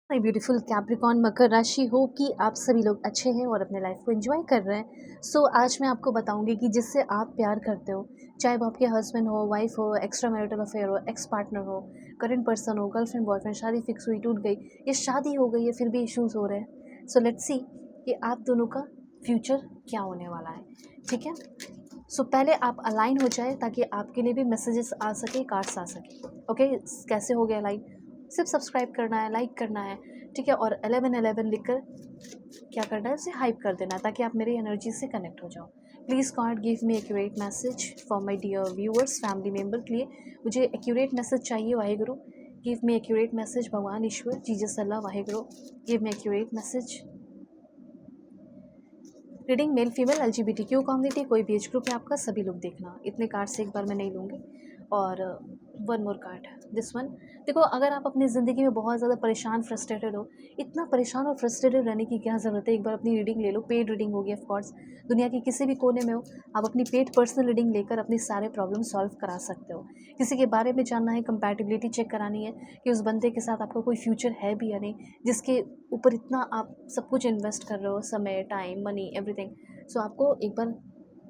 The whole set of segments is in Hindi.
माय ब्यूटीफुल कैप्रिकॉन मकर राशि हो कि आप सभी लोग अच्छे हैं और अपने लाइफ को एंजॉय कर रहे हैं। आज मैं आपको बताऊंगी कि जिससे आप प्यार करते हो, चाहे वो आपके हस्बैंड हो, वाइफ हो, एक्स्ट्रा मैरिटल अफेयर हो, एक्स पार्टनर हो, करंट पर्सन हो, गर्लफ्रेंड बॉयफ्रेंड, शादी फिक्स हुई टूट गई या शादी हो गई है फिर भी इश्यूज हो रहे हैं। लेट्स सी कि आप दोनों का फ्यूचर क्या होने वाला है। ठीक है, पहले आप अलाइन हो जाए ताकि आपके लिए भी मैसेजेस आ सके, कार्ड्स आ सके। ओके, कैसे हो गया अलाइन? सिर्फ सब्सक्राइब करना है, लाइक करना है, ठीक है, और 1111 लिखकर क्या करना है, उसे हाइप कर देना है ताकि आप मेरी एनर्जी से कनेक्ट हो जाओ। Please God give me accurate message for my dear viewers, family member के लिए मुझे एक्यूरेट मैसेज चाहिए। Waheguru give me accurate message, भगवान ईश्वर Jesus Allah Waheguru give me accurate message. Reading male female LGBTQ community, कोई भी एज ग्रुप है आपका, सभी लोग देखना। इतने कार्ड से एक बार मैं नहीं लूँगी। और one more card, this one. देखो, अगर आप अपनी ज़िंदगी में बहुत ज़्यादा परेशान फ्रस्ट्रेटेड हो, इतना परेशान और फ्रस्ट्रेटेड रहने की क्या ज़रूरत है। एक बार अपनी रीडिंग ले लो, पेड रीडिंग होगी ऑफ कोर्स। दुनिया के किसी भी कोने में हो, आप अपनी पेड पर्सनल रीडिंग लेकर अपने सारे प्रॉब्लम सॉल्व करा सकते हो। किसी के बारे में जानना है, कंपैटिबिलिटी चेक करानी है कि उस बंदे के साथ आपका कोई फ्यूचर है भी या नहीं, जिसके ऊपर इतना आप सब कुछ इन्वेस्ट कर रहे हो, समय, टाइम, मनी, एवरीथिंग। आपको एक बार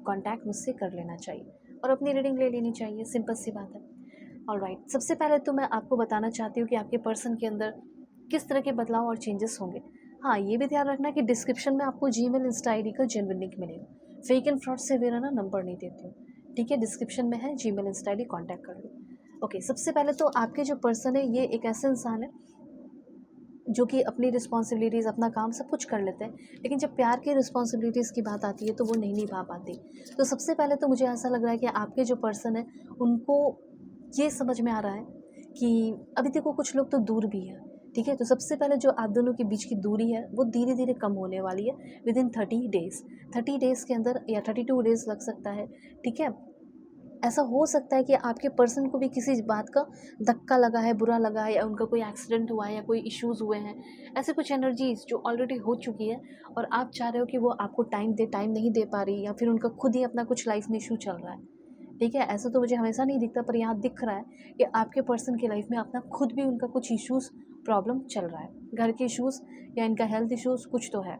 कांटेक्ट मुझसे कर लेना चाहिए और अपनी रीडिंग ले लेनी चाहिए। सिंपल सी बात है। ऑलराइट, सबसे पहले तो मैं आपको बताना चाहती हूँ कि आपके पर्सन के अंदर किस तरह के बदलाव और चेंजेस होंगे। हाँ, ये भी ध्यान रखना कि डिस्क्रिप्शन में आपको जीमेल, इंस्टा आईडी का जेन्युइन लिंक मिलेगा। फेक एंड फ्रॉड से मेरा ना नंबर नहीं देती हूँ, ठीक है। डिस्क्रिप्शन में है, जीमेल, इंस्टा आईडी, कॉन्टैक्ट कर लो। ओके, सबसे पहले तो आपके जो पर्सन है ये एक ऐसे इंसान है जो कि अपनी रिस्पॉन्सिबिलिटीज़, अपना काम सब कुछ कर लेते हैं, लेकिन जब प्यार की रिस्पॉन्सिबिलिटीज़ की बात आती है तो वो नहीं निभा पाती। तो सबसे पहले तो मुझे ऐसा लग रहा है कि आपके जो पर्सन है उनको ये समझ में आ रहा है कि अभी देखो कुछ लोग तो दूर भी हैं, ठीक है। तो सबसे पहले जो आप दोनों के बीच की दूरी है वो धीरे धीरे कम होने वाली है विद इन 30 डेज़। 30 डेज़ के अंदर या 32 डेज़ लग सकता है, ठीक है। ऐसा हो सकता है कि आपके पर्सन को भी किसी बात का धक्का लगा है, बुरा लगा है, या उनका कोई एक्सीडेंट हुआ है या कोई इश्यूज़ हुए हैं। ऐसे कुछ एनर्जीज़ जो ऑलरेडी हो चुकी है और आप चाह रहे हो कि वो आपको टाइम नहीं दे पा रही, या फिर उनका खुद ही अपना कुछ लाइफ में इशू चल रहा है, ठीक है। ऐसा तो मुझे हमेशा नहीं दिखता, पर यहाँ दिख रहा है कि आपके पर्सन की लाइफ में अपना खुद भी उनका कुछ इश्यूज़, प्रॉब्लम चल रहा है, घर के इश्यूज़ या इनका हेल्थ इश्यूज़ कुछ तो है।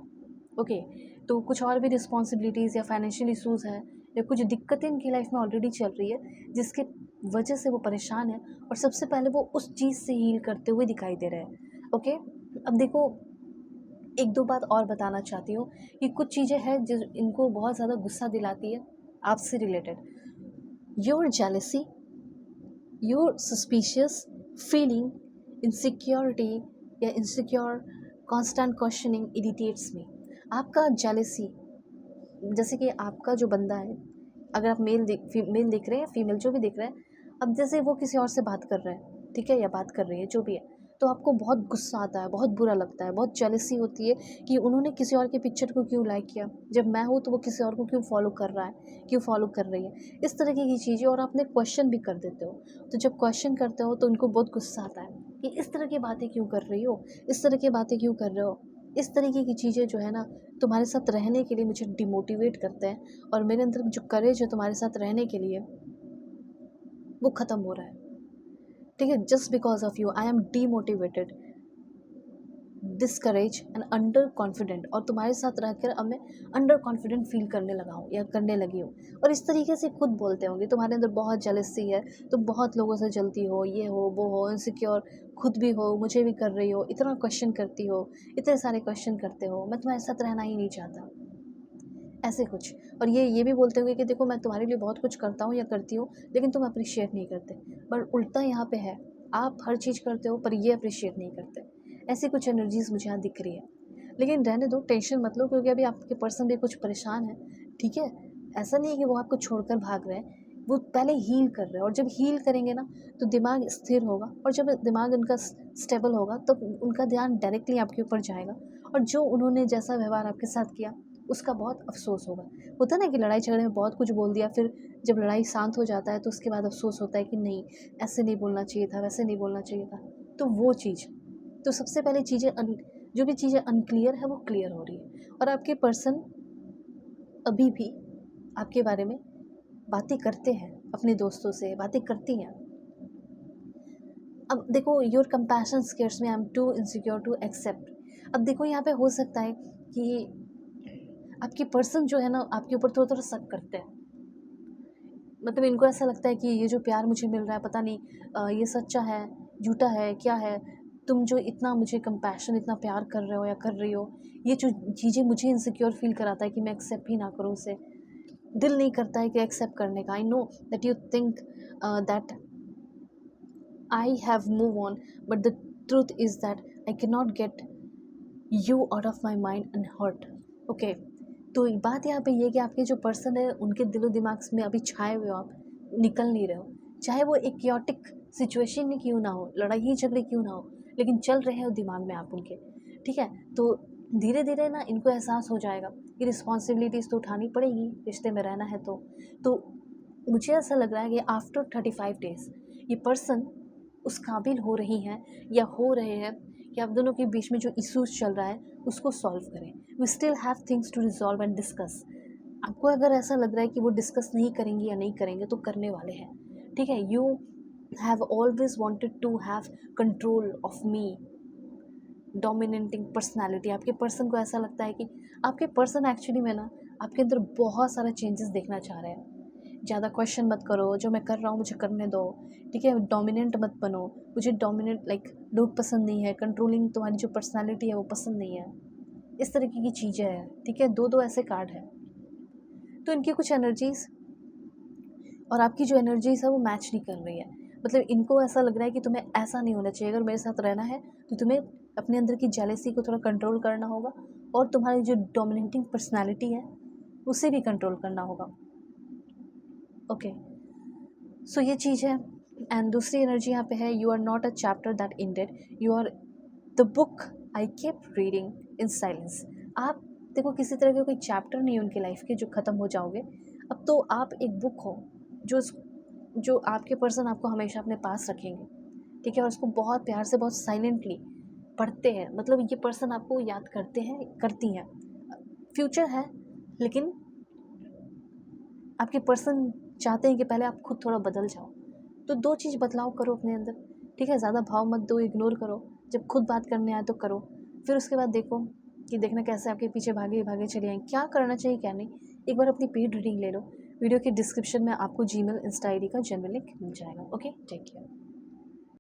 ओके, तो कुछ और भी रिस्पॉन्सिबिलिटीज़ या फाइनेंशियल इश्यूज़ हैं या कुछ दिक्कतें इनकी लाइफ में ऑलरेडी चल रही है जिसके वजह से वो परेशान है, और सबसे पहले वो उस चीज़ से हील करते हुए दिखाई दे रहे हैं। ओके, अब देखो, एक दो बात और बताना चाहती हूँ कि कुछ चीज़ें हैं जो इनको बहुत ज़्यादा गुस्सा दिलाती है आपसे related. Your jealousy, your suspicious feeling, insecurity या इनसिक्योर कॉन्स्टेंट क्वेश्चनिंग इरिटेट्स मी। आपका जेलसी, जैसे कि आपका जो बंदा है, अगर आप मेल देख रहे हैं, फीमेल जो भी देख रहे हैं, अब जैसे वो किसी और से बात कर रहे हैं, ठीक है, या बात कर रही है, जो भी है, तो आपको बहुत गुस्सा आता है, बहुत बुरा लगता है, बहुत जेलसी होती है कि उन्होंने किसी और के पिक्चर को क्यों लाइक किया, जब मैं हूँ तो वो किसी और को क्यों फॉलो कर रहा है, क्यों फॉलो कर रही है, इस तरीके की चीज़ें। और आपने क्वेश्चन भी कर देते हो, तो जब क्वेश्चन करते हो तो उनको बहुत गुस्सा आता है कि इस तरह की बातें क्यों कर रही हो, इस तरह की बातें क्यों कर रहे हो। इस तरीके की चीज़ें जो है ना, तुम्हारे साथ रहने के लिए मुझे डिमोटिवेट करते हैं, और मेरे अंदर जो करेज है तुम्हारे साथ रहने के लिए, वो ख़त्म हो रहा है, ठीक है। Just because of you I am demotivated, discourage and under confident, और तुम्हारे साथ रहकर अब मैं अंडर कॉन्फिडेंट फील करने लगा हूँ या करने लगी हूँ। और इस तरीके से खुद बोलते होंगे, तुम्हारे अंदर बहुत जेलसी है, तुम बहुत लोगों से जलती हो, ये हो वो हो, इनसिक्योर खुद भी हो, मुझे भी कर रही हो, इतना क्वेश्चन करती हो, इतने सारे क्वेश्चन करते हो, मैं तुम्हारे साथ रहना ही नहीं चाहता, ऐसे कुछ। और ये भी बोलते होंगे कि देखो मैं तुम्हारे लिए बहुत कुछ करता हूँ या करती हूँ, लेकिन तुम अप्रिशिएट नहीं करते। पर उल्टा यहाँ पे है, आप हर चीज़ करते हो पर ये अप्रिशिएट नहीं करते। ऐसी कुछ एनर्जीज़ मुझे यहाँ दिख रही है, लेकिन रहने दो, टेंशन मत लो, क्योंकि अभी आपके पर्सन भी कुछ परेशान है, ठीक है। ऐसा नहीं है कि वो आपको छोड़कर भाग रहे हैं, वो पहले हील कर रहे हैं, और जब हील करेंगे ना तो दिमाग स्थिर होगा, और जब दिमाग उनका स्टेबल होगा तो उनका ध्यान डायरेक्टली आपके ऊपर जाएगा, और जो उन्होंने जैसा व्यवहार आपके साथ किया उसका बहुत अफसोस होगा। होता है ना कि लड़ाई झगड़े में बहुत कुछ बोल दिया, फिर जब लड़ाई शांत हो जाता है तो उसके बाद अफसोस होता है कि नहीं, ऐसे नहीं बोलना चाहिए था, वैसे नहीं बोलना चाहिए था। तो वो चीज़, तो सबसे पहले चीज़ें जो भी चीज़ें अनक्लियर है वो क्लियर हो रही है, और आपके पर्सन अभी भी आपके बारे में बातें करते हैं, अपने दोस्तों से बातें करती हैं, अब देखो, your compassion scares me, I am too insecure to accept. अब देखो यहाँ पे हो सकता है कि आपकी पर्सन जो है ना आपके ऊपर थोड़ा थोड़ा शक करते हैं। मतलब इनको ऐसा लगता है कि ये जो प्यार मुझे मिल रहा है पता नहीं ये सच्चा है, झूठा है, क्या है। तुम जो इतना मुझे कंपैशन, इतना प्यार कर रहे हो या कर रही हो, ये जो चीज़ें मुझे इनसिक्योर फील कराता है कि मैं एक्सेप्ट ही ना करूँ उसे। दिल नहीं करता है कि एक्सेप्ट करने का। I know that you think that I have move on, but the truth is that I can not get you out of my mind and hurt. Okay, तो बात यहाँ पे ये है कि आपके जो पर्सन है उनके दिलो दिमाग में अभी छाए हुए हो आप, निकल नहीं रहे हो। चाहे वो एक क्योटिक सिचुएशन ही क्यों ना हो, लड़ाई ही झगड़े क्यों ना हो, लेकिन चल रहे हो दिमाग में आप उनके। ठीक है, तो धीरे धीरे ना इनको एहसास हो जाएगा कि रिस्पॉन्सिबिलिटीज़ तो उठानी पड़ेगी, रिश्ते में रहना है तो मुझे ऐसा लग रहा है कि आफ्टर 35 डेज ये पर्सन उस काबिल हो रही हैं या हो रहे हैं कि आप दोनों के बीच में जो इश्यूज चल रहा है उसको सॉल्व करें। We still have things to resolve and discuss. आपको अगर ऐसा लग रहा है कि वो डिस्कस नहीं करेंगे या नहीं करेंगे तो करने वाले हैं। ठीक है, you have always wanted to have control of me, dominating personality. आपके पर्सन को ऐसा लगता है कि आपके पर्सन एक्चुअली में ना आपके अंदर बहुत सारा चेंजेस देखना चाह रहे हैं। ज़्यादा क्वेश्चन मत करो, जो मैं कर रहा हूँ मुझे करने दो। ठीक है, डोमिनेंट मत बनो। मुझे डोमिनेंट लाइक लोग पसंद नहीं है, कंट्रोलिंग तुम्हारी जो पर्सनालिटी है वो पसंद नहीं है। इस तरीके की चीज़ें हैं। ठीक है, दो दो ऐसे कार्ड हैं। तो इनकी कुछ एनर्जीज़ और आपकी जो एनर्जीज़ है वो मैच नहीं कर रही है। मतलब इनको ऐसा लग रहा है कि तुम्हें ऐसा नहीं होना चाहिए, अगर मेरे साथ रहना है तो तुम्हें अपने अंदर की जेलेसी को थोड़ा कंट्रोल करना होगा और तुम्हारी जो डोमिनेटिंग पर्सनालिटी है उसे भी कंट्रोल करना होगा। ओके, सो ये चीज़ है। एंड दूसरी एनर्जी यहाँ पे है, you are not a chapter that ended, you are the book I keep reading in silence. आप देखो किसी तरह के कोई चैप्टर नहीं है उनकी लाइफ के जो ख़त्म हो जाओगे। अब तो आप एक बुक हो जो जो आपके पर्सन आपको हमेशा अपने पास रखेंगे। ठीक है, और उसको बहुत प्यार से, बहुत साइलेंटली पढ़ते हैं। मतलब ये पर्सन आपको याद करते हैं, करती हैं। फ्यूचर है, लेकिन आपके पर्सन चाहते हैं कि पहले आप खुद थोड़ा बदल जाओ। तो दो चीज़ बदलाव करो अपने अंदर। ठीक है, ज़्यादा भाव मत दो, इग्नोर करो। जब खुद बात करने आए तो करो, फिर उसके बाद देखो कि देखना कैसे आपके पीछे भागे भागे चले आएँ, क्या करना चाहिए क्या नहीं। एक बार अपनी पेड रीडिंग ले लो। वीडियो के डिस्क्रिप्शन में आपको जीमेल इंस्टा आईडी का जनरल लिंक मिल जाएगा। Okay, take care.